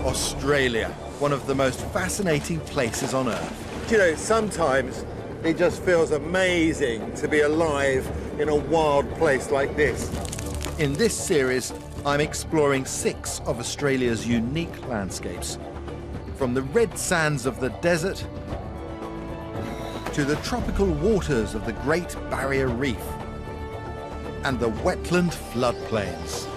Australia, one of the most fascinating places on Earth. You know, sometimes it just feels amazing to be alive in a wild place like this. In this series, I'm exploring 6 of Australia's unique landscapes, from the red sands of the desert to the tropical waters of the Great Barrier Reef and the wetland floodplains.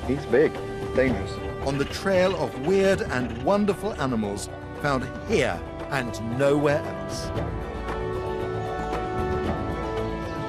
He's big, dangerous. On the trail of weird and wonderful animals found here and nowhere else.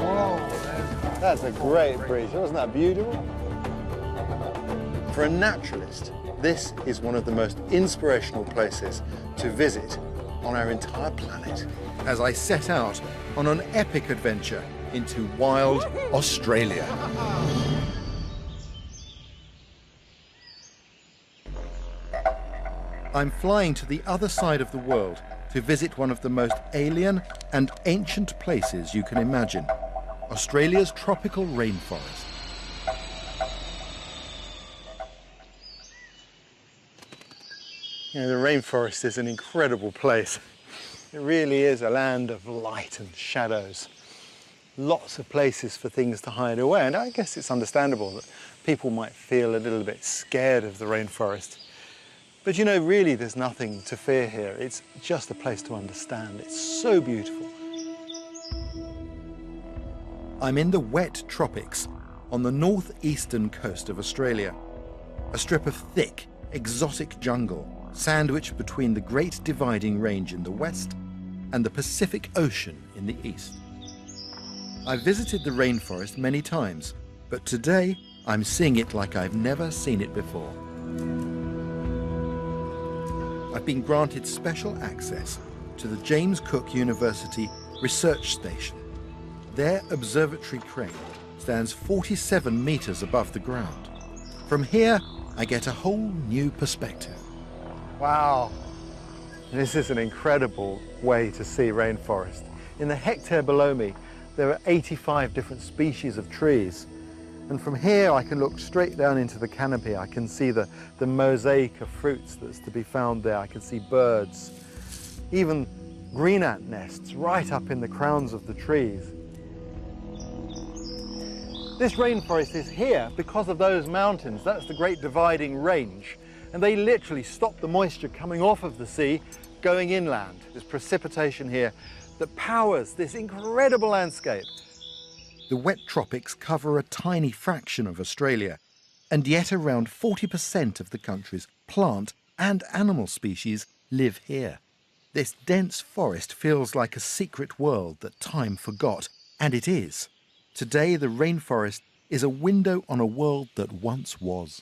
Whoa, that's a great bridge. Wasn't that beautiful? For a naturalist, this is one of the most inspirational places to visit on our entire planet. As I set out on an epic adventure into wild Australia. I'm flying to the other side of the world to visit one of the most alien and ancient places you can imagine, Australia's tropical rainforest. You know, the rainforest is an incredible place. It really is a land of light and shadows. Lots of places for things to hide away, and I guess it's understandable that people might feel a little bit scared of the rainforest. But you know, really there's nothing to fear here. It's just a place to understand. It's so beautiful. I'm in the wet tropics on the northeastern coast of Australia, a strip of thick, exotic jungle sandwiched between the Great Dividing Range in the west and the Pacific Ocean in the east. I've visited the rainforest many times, but today I'm seeing it like I've never seen it before. I've been granted special access to the James Cook University Research Station. Their observatory crane stands 47 meters above the ground. From here, I get a whole new perspective. Wow, this is an incredible way to see rainforest. In the hectare below me, there are 85 different species of trees. And from here, I can look straight down into the canopy. I can see the mosaic of fruits that's to be found there. I can see birds, even green ant nests right up in the crowns of the trees. This rainforest is here because of those mountains. That's the Great Dividing Range. And they literally stop the moisture coming off of the sea going inland. There's precipitation here that powers this incredible landscape. The wet tropics cover a tiny fraction of Australia, and yet around 40% of the country's plant and animal species live here. This dense forest feels like a secret world that time forgot, and it is. Today, the rainforest is a window on a world that once was.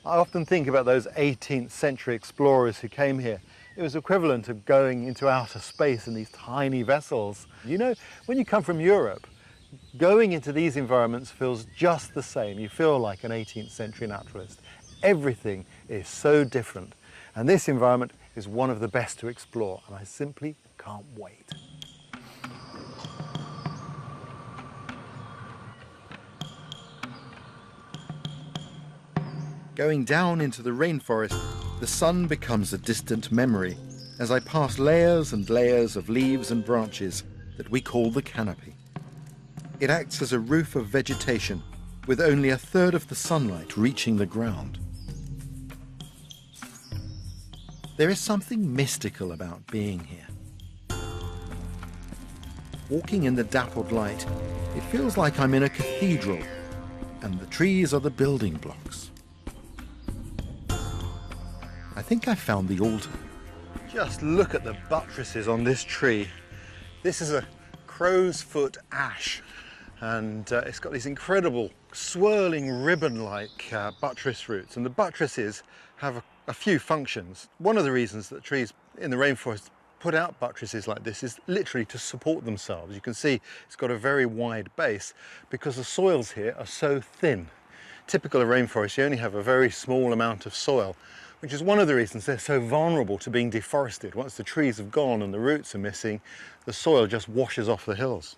I often think about those 18th century explorers who came here. It was equivalent of going into outer space in these tiny vessels. You know, when you come from Europe, going into these environments feels just the same. You feel like an 18th century naturalist. Everything is so different. And this environment is one of the best to explore, and I simply can't wait. Going down into the rainforest, the sun becomes a distant memory as I pass layers and layers of leaves and branches that we call the canopy. It acts as a roof of vegetation with only a third of the sunlight reaching the ground. There is something mystical about being here. Walking in the dappled light, it feels like I'm in a cathedral, and the trees are the building blocks. I think I found the altar. Just look at the buttresses on this tree. This is a crow's foot ash, and it's got these incredible swirling ribbon-like buttress roots, and the buttresses have a few functions. One of the reasons that trees in the rainforest put out buttresses like this is literally to support themselves. You can see it's got a very wide base because the soils here are so thin. Typical of rainforest, you only have a very small amount of soil, which is one of the reasons they're so vulnerable to being deforested. Once the trees have gone and the roots are missing, the soil just washes off the hills.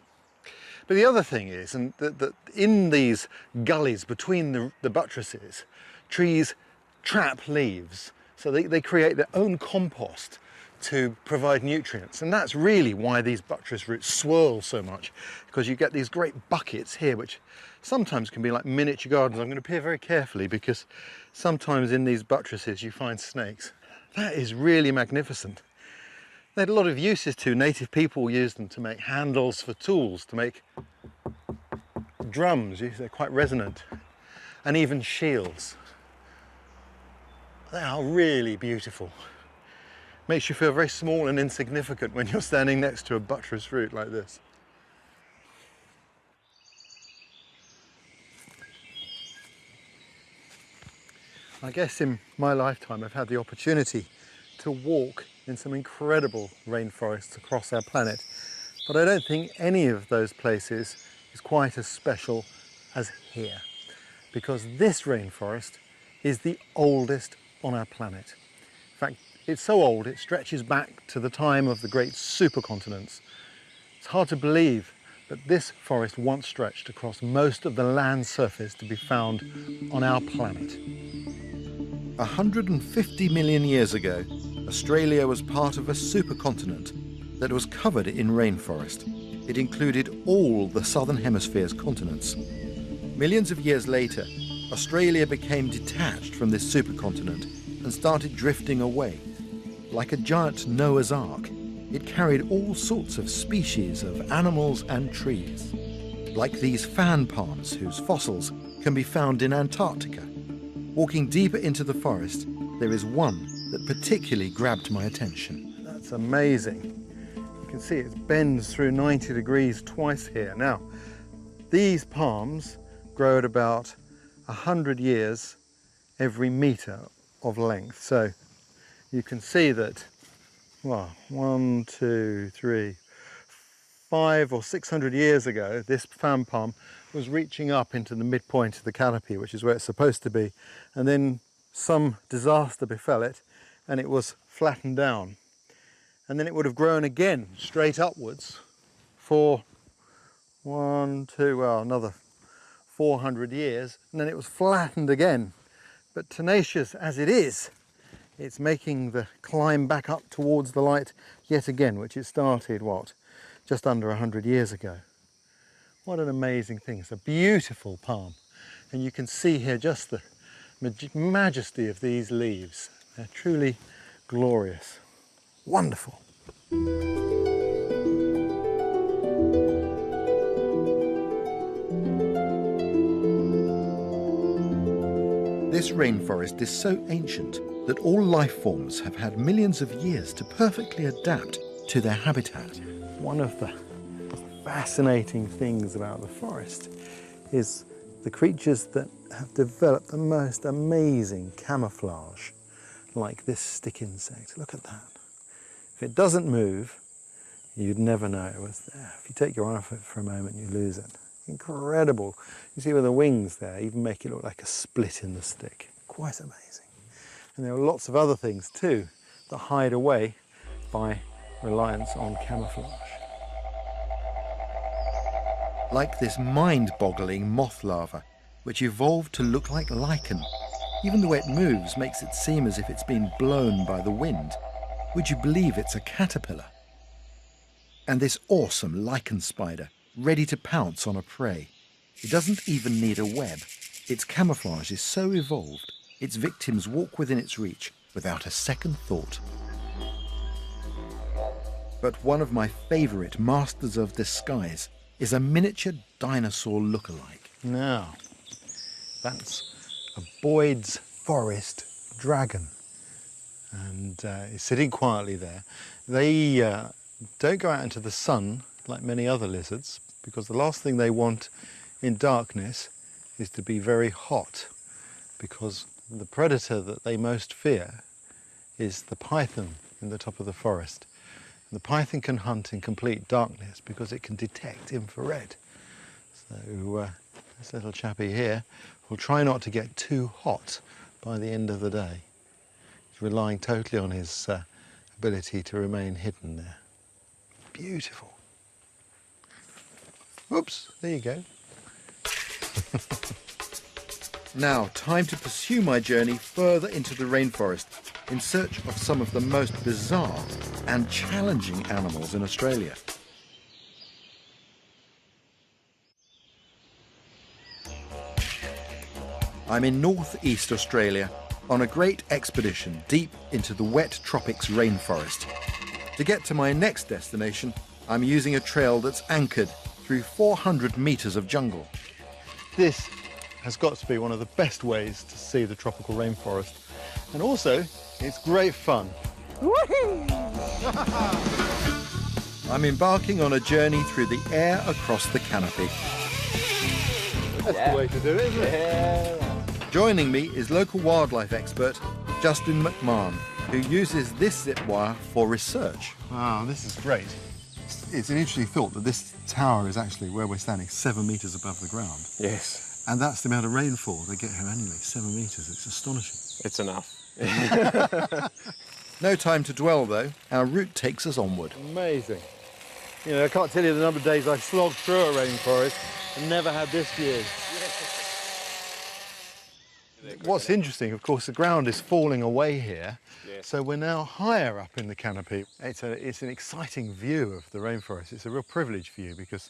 But the other thing is, and that in these gullies between the buttresses, trees trap leaves. So they create their own compost to provide nutrients. And that's really why these buttress roots swirl so much, because you get these great buckets here, which sometimes can be like miniature gardens. I'm going to peer very carefully because sometimes in these buttresses you find snakes. That is really magnificent. They had a lot of uses too. Native people used them to make handles for tools, to make drums. They're quite resonant, and even shields. They are really beautiful. Makes you feel very small and insignificant when you're standing next to a buttress root like this. I guess in my lifetime I've had the opportunity to walk in some incredible rainforests across our planet, but I don't think any of those places is quite as special as here, because this rainforest is the oldest on our planet. In fact, it's so old it stretches back to the time of the great supercontinents. It's hard to believe that this forest once stretched across most of the land surface to be found on our planet. 150 million years ago, Australia was part of a supercontinent that was covered in rainforest. It included all the southern hemisphere's continents. Millions of years later, Australia became detached from this supercontinent and started drifting away. Like a giant Noah's Ark, it carried all sorts of species of animals and trees. Like these fan palms whose fossils can be found in Antarctica. Walking deeper into the forest, there is one that particularly grabbed my attention. That's amazing. You can see it bends through 90 degrees twice here. Now, these palms grow at about 100 years every metre of length. So you can see that, well, 1, 2, 3, 500 or 600 years ago, this fan palm was reaching up into the midpoint of the canopy, which is where it's supposed to be. And then some disaster befell it and it was flattened down. And then it would have grown again straight upwards for another 400 years, and then it was flattened again. But tenacious as it is, it's making the climb back up towards the light yet again, which it started, just under 100 years ago. What an amazing thing. It's a beautiful palm. And you can see here just the majesty of these leaves. They're truly glorious. Wonderful. This rainforest is so ancient that all life forms have had millions of years to perfectly adapt to their habitat. One of the fascinating things about the forest is the creatures that have developed the most amazing camouflage, like this stick insect. Look at that. If it doesn't move, you'd never know it was there. If you take your eye off it for a moment, you lose it. Incredible. You see with the wings there, even make it look like a split in the stick. Quite amazing. And there are lots of other things too that hide away by reliance on camouflage. Like this mind-boggling moth larva, which evolved to look like lichen. Even the way it moves makes it seem as if it's been blown by the wind. Would you believe it's a caterpillar? And this awesome lichen spider, ready to pounce on a prey. It doesn't even need a web. Its camouflage is so evolved, its victims walk within its reach without a second thought. But one of my favourite masters of disguise is a miniature dinosaur look-alike. Now, that's a Boyd's forest dragon. And it's sitting quietly there. They don't go out into the sun like many other lizards, because the last thing they want in darkness is to be very hot, because the predator that they most fear is the python in the top of the forest. And the python can hunt in complete darkness because it can detect infrared. So this little chappie here will try not to get too hot by the end of the day. He's relying totally on his ability to remain hidden there. Beautiful. Oops, there you go. Now, time to pursue my journey further into the rainforest in search of some of the most bizarre and challenging animals in Australia. I'm in northeast Australia on a great expedition deep into the wet tropics rainforest. To get to my next destination, I'm using a trail that's anchored through 400 meters of jungle. This has got to be one of the best ways to see the tropical rainforest. And also, it's great fun. I'm embarking on a journey through the air across the canopy. That's the way to do it, isn't it? Yeah. Joining me is local wildlife expert Justin McMahon, who uses this zip wire for research. Wow, this is great. It's an interesting thought that this tower is actually where we're standing, 7 meters above the ground. Yes, And that's the amount of rainfall they get here annually, 7 meters. It's astonishing. it's enough. No time to dwell though, our route takes us onward. Amazing. You know, I can't tell you the number of days I've slogged through a rainforest and never had this view. What's interesting, of course, the ground is falling away here, so we're now higher up in the canopy. It's an exciting view of the rainforest. It's a real privileged view because,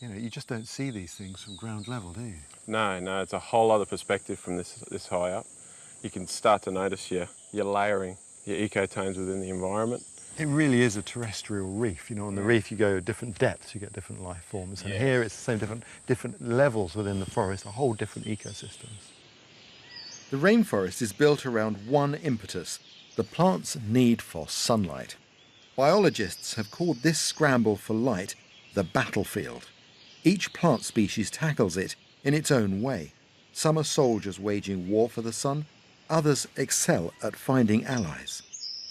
you know, you just don't see these things from ground level, do you? No, it's a whole other perspective from this high up. You can start to notice your layering, your ecotones within the environment. It really is a terrestrial reef. You know, on the reef you go to different depths, you get different life forms, and here it's the same different levels within the forest, a whole different ecosystems. The rainforest is built around one impetus, the plant's need for sunlight. Biologists have called this scramble for light the battlefield. Each plant species tackles it in its own way. Some are soldiers waging war for the sun, others excel at finding allies,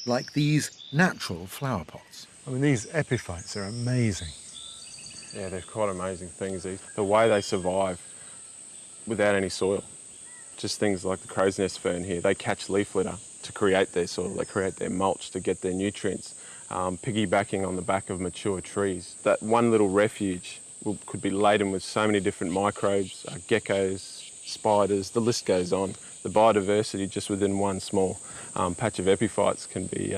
like these natural flower pots. I mean, these epiphytes are amazing. Yeah, they're quite amazing things. The way they survive without any soil. Just things like the crow's nest fern here, they catch leaf litter to create their soil, they create their mulch to get their nutrients, piggybacking on the back of mature trees. That one little refuge could be laden with so many different microbes, geckos, spiders, the list goes on. The biodiversity just within one small patch of epiphytes can be,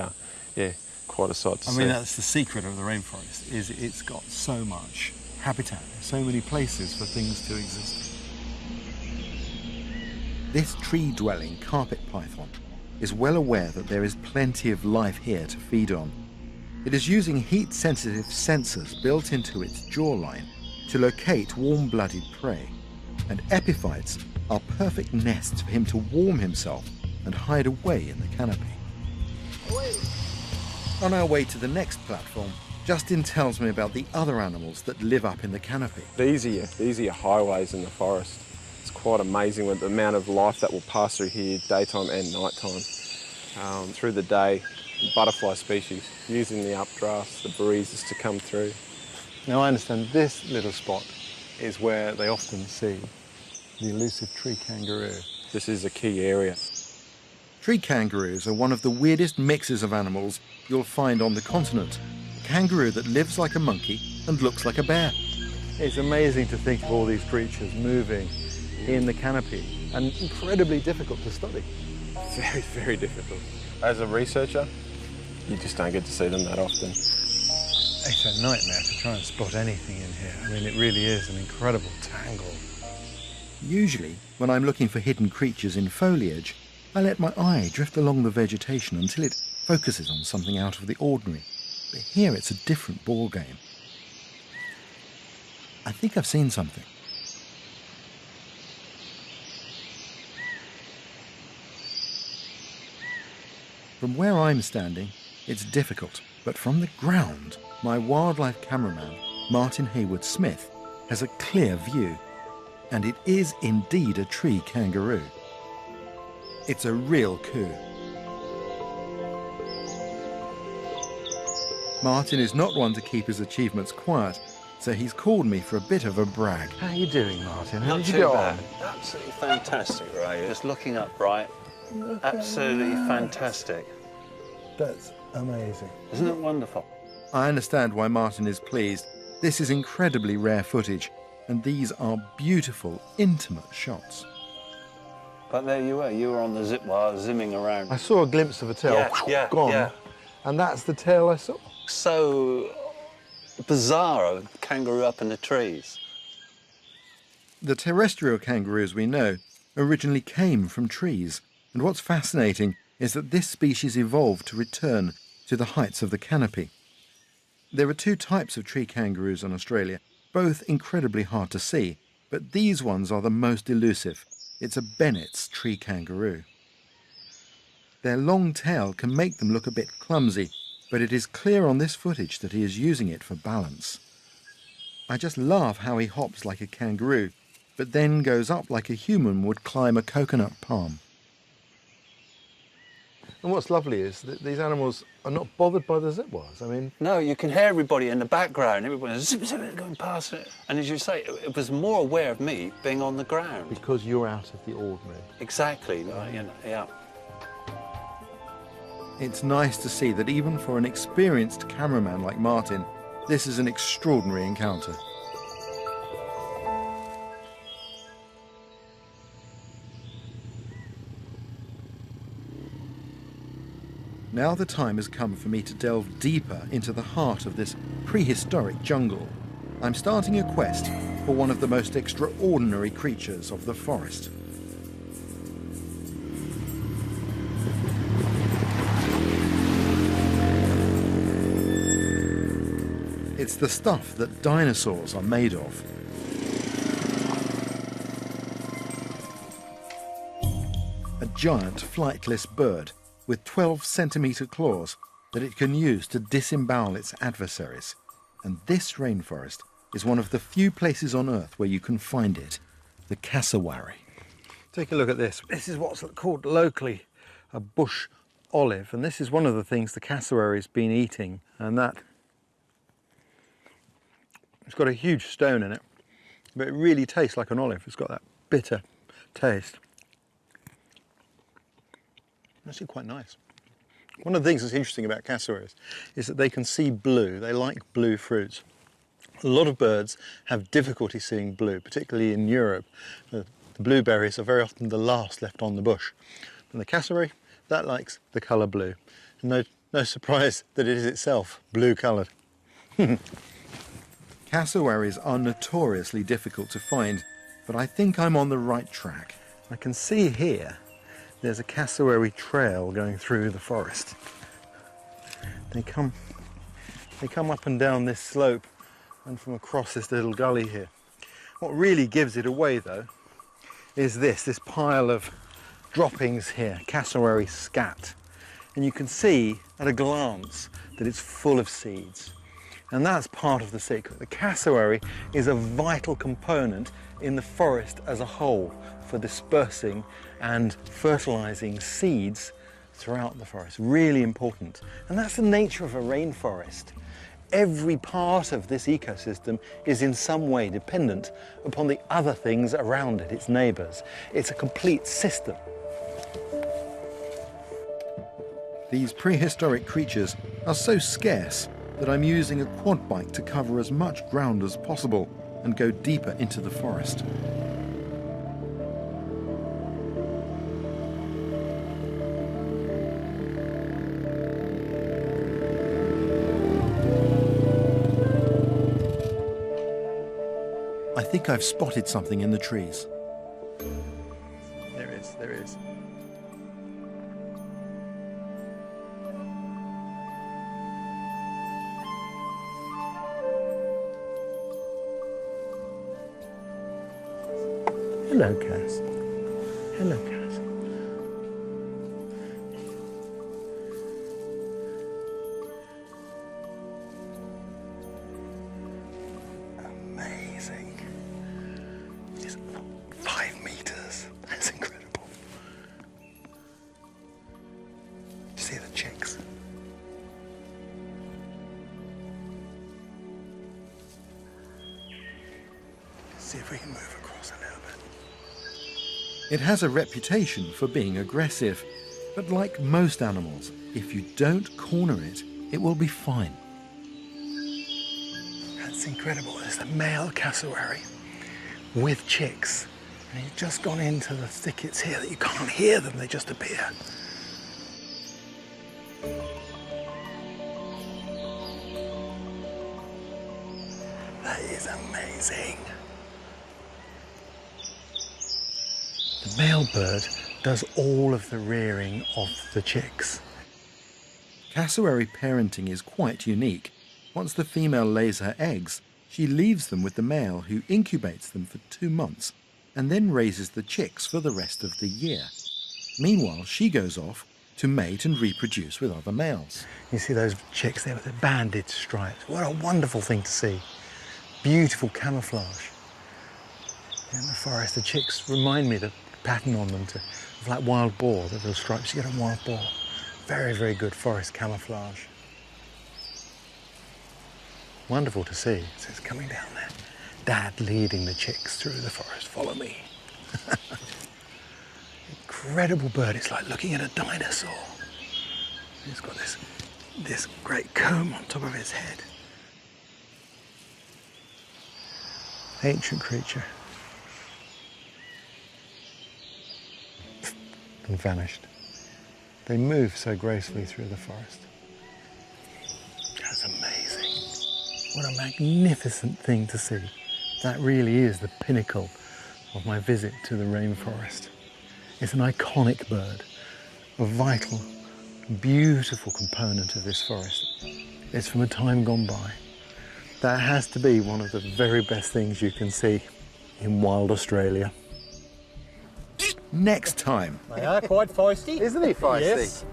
quite a sight to see. I mean, that's the secret of the rainforest, is it's got so much habitat, so many places for things to exist. This tree-dwelling carpet python is well aware that there is plenty of life here to feed on. It is using heat-sensitive sensors built into its jawline to locate warm-blooded prey, and epiphytes are perfect nests for him to warm himself and hide away in the canopy. On our way to the next platform, Justin tells me about the other animals that live up in the canopy. These are your highways in the forest. It's quite amazing with the amount of life that will pass through here daytime and nighttime. Through the day, butterfly species using the updrafts, the breezes to come through. Now, I understand this little spot is where they often see the elusive tree kangaroo. This is a key area. Tree kangaroos are one of the weirdest mixes of animals you'll find on the continent. A kangaroo that lives like a monkey and looks like a bear. It's amazing to think of all these creatures moving in the canopy, and incredibly difficult to study. Very, very difficult. As a researcher, you just don't get to see them that often. It's a nightmare to try and spot anything in here. I mean, it really is an incredible tangle. Usually, when I'm looking for hidden creatures in foliage, I let my eye drift along the vegetation until it focuses on something out of the ordinary. But here it's a different ballgame. I think I've seen something. From where I'm standing, it's difficult, but from the ground, my wildlife cameraman, Martin Hayward-Smith, has a clear view, and it is indeed a tree kangaroo. It's a real coup. Martin is not one to keep his achievements quiet, so he's called me for a bit of a brag. How are you doing, Martin? How Not did you too get bad. on? Absolutely fantastic, Ray. Just looking upright. Absolutely fantastic. That's amazing. Isn't it wonderful? I understand why Martin is pleased. This is incredibly rare footage, and these are beautiful, intimate shots. But there you were on the zip wire, zimming around. I saw a glimpse of a tail, gone, yeah. and that's the tail I saw. So bizarre, a kangaroo up in the trees. The terrestrial kangaroos we know originally came from trees, and what's fascinating is that this species evolved to return to the heights of the canopy. There are two types of tree kangaroos in Australia, both incredibly hard to see, but these ones are the most elusive. It's a Bennett's tree kangaroo. Their long tail can make them look a bit clumsy, but it is clear on this footage that he is using it for balance. I just love how he hops like a kangaroo, but then goes up like a human would climb a coconut palm. And what's lovely is that these animals are not bothered by the zip wires. I mean, No, you can hear everybody in the background, everybody zip, zip, going past it. And as you say, it was more aware of me being on the ground. because you're out of the ordinary. Exactly, you know, yeah. It's nice to see that even for an experienced cameraman like Martin, this is an extraordinary encounter. Now the time has come for me to delve deeper into the heart of this prehistoric jungle. I'm starting a quest for one of the most extraordinary creatures of the forest. It's the stuff that dinosaurs are made of. A giant flightless bird with 12-centimetre claws that it can use to disembowel its adversaries. And this rainforest is one of the few places on Earth where you can find it, the cassowary. Take a look at this. This is what's called locally a bush olive, and this is one of the things the cassowary's been eating, and that it's got a huge stone in it, but it really tastes like an olive. It's got that bitter taste. Actually quite nice. One of the things that's interesting about cassowaries is that they can see blue. They like blue fruits. A lot of birds have difficulty seeing blue, particularly in Europe. The blueberries are very often the last left on the bush. And the cassowary, that likes the colour blue. And no surprise that it is itself blue coloured. Cassowaries are notoriously difficult to find, but I think I'm on the right track. I can see here there's a cassowary trail going through the forest. They come up and down this slope and from across this little gully here. What really gives it away though is this pile of droppings here, cassowary scat. And you can see at a glance that it's full of seeds. And that's part of the secret. The cassowary is a vital component in the forest as a whole for dispersing and fertilizing seeds throughout the forest. Really important. And that's the nature of a rainforest. Every part of this ecosystem is in some way dependent upon the other things around it, its neighbors. It's a complete system. These prehistoric creatures are so scarce that I'm using a quad bike to cover as much ground as possible and go deeper into the forest. I think I've spotted something in the trees. There is. Hello, Cass. Hello, Cass. Amazing. It's 5 meters. That's incredible. Do you see the chicks? See if we can move across a little bit. It has a reputation for being aggressive, but like most animals, if you don't corner it, it will be fine. That's incredible. There's a male cassowary with chicks And he's just gone into the thickets here that you can't hear them, they just appear. That is amazing. The male bird does all of the rearing of the chicks. Cassowary parenting is quite unique. Once the female lays her eggs, she leaves them with the male, who incubates them for 2 months and then raises the chicks for the rest of the year. Meanwhile, she goes off to mate and reproduce with other males. You see those chicks there with the banded stripes. What a wonderful thing to see. Beautiful camouflage. In the forest, the chicks remind me, the pattern on them, of like wild boar, the little stripes you get on wild boar. Very, very good forest camouflage. Wonderful to see. So it's coming down there. Dad leading the chicks through the forest. Follow me. Incredible bird. It's like looking at a dinosaur. He's got this great comb on top of his head. Ancient creature. And vanished. They move so gracefully through the forest. That's amazing. What a magnificent thing to see. That really is the pinnacle of my visit to the rainforest. It's an iconic bird, a vital, beautiful component of this forest. It's from a time gone by. That has to be one of the very best things you can see in wild Australia. Next time. They are quite feisty. Isn't he feisty? Yes.